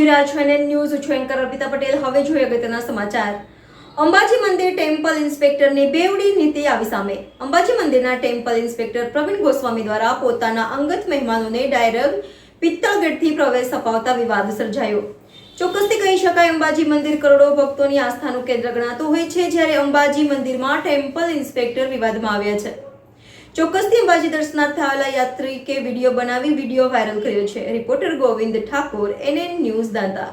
રહ્યા છો NN news છું એન્કર અર્પિતા પટેલ. હવે જોઈએ અગત્યના સમાચાર. અંબાજી મંદિર ટેમ્પલ ઇન્સ્પેક્ટરની બેવડી નીતિ આવી સામે. અંબાજી મંદિરના ટેમ્પલ ઇન્સ્પેક્ટર પ્રવીણ ગોસ્વામી દ્વારા પોતાના અંગત મહેમાનોને ડાયરેક્ટ પિત્તળ ગેટથી પ્રવેશ અપાવતા વિવાદ સર્જાયો. ચોક્કસથી કહી શકાય અંબાજી મંદિર કરોડો ભક્તોની આસ્થાનું કેન્દ્ર ગણાતું હોય છે, જ્યારે અંબાજી મંદિરમાં ટેમ્પલ ઇન્સ્પેક્ટર વિવાદમાં આવ્યા છે. ચોક્કસથી અંબાજી દર્શનાર્થે આવેલા યાત્રિકે વિડીયો બનાવી વિડીયો વાયરલ કર્યો છે. Reporter Govind Thakor, NN news Danta.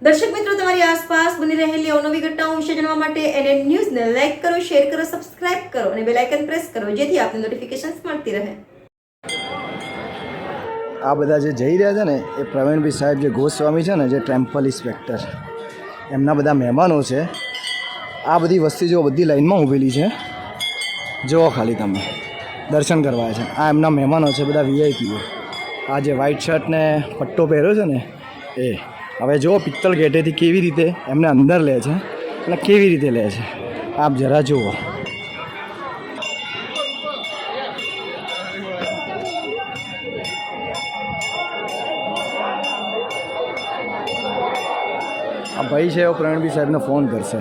દર્શક મિત્રો, તમારી આસપાસ બની રહેલી અવનવી ઘટનાઓ વિશે જાણવા માટે એનએન ન્યૂઝને લાઈક કરો, શેર કરો, સબસ્ક્રાઇબ કરો અને બેલ આઇકન પ્રેસ કરો, જેથી આપને નોટિફિકેશન્સ મળતી રહે. આ બધા જે જઈ રહ્યા છે ને એ પ્રવીણભાઈ સાહેબ જે ગોસ્વામી છે ને, જે ટેમ્પલ ઇન્સ્પેક્ટર, એમના બધા મહેમાનો છે. આ બધી વસ્તી જો બધી લાઈનમાં ઊભેલી છે, જુઓ ખાલી તમે, દર્શન કરવા છે. આ એમના મહેમાનો છે, બધા વીઆઈપીઓ. આ જે વ્હાઇટ શર્ટ ને પટ્ટો પહેર્યો છે ને એ. હવે જુઓ પિત્તળ ગેટેથી કેવી રીતે એમને અંદર લે છે અને કેવી રીતે લે છે, આપ જરા જુઓ. આ ભાઈ છે એવો પ્રવીણભાઈ સાહેબને ફોન કરશે.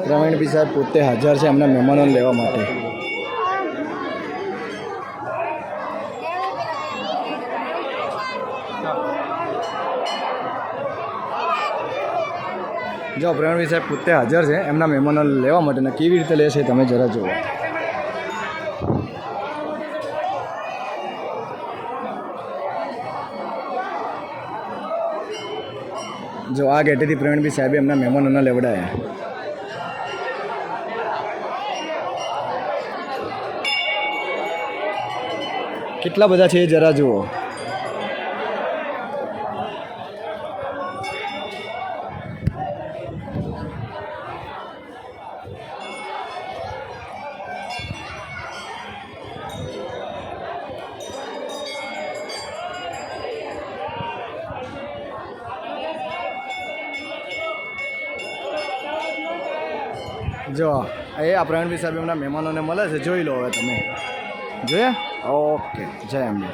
પ્રવીણભાઈ સાહેબ પોતે હાજર છે એમના મહેમાનોને લેવા માટે. જો પ્રવીણભાઈ સાહેબ પોતે હાજર છે એમના મહેમાનોને લેવા માટે, ને કેવી રીતે લે છે તમે જરા જુઓ. જો આ ગેટેથી પ્રવીણભાઈ સાહેબે એમના મહેમાનોને લેવડાયા. કેટલા બધા છે એ જરા જુઓ. જો આ પ્રવીણભાઈ સાહેબ એમના મહેમાનોને મળે છે, જોઈ લો. હવે તમે જોયા? ઓકે, જય અંબે.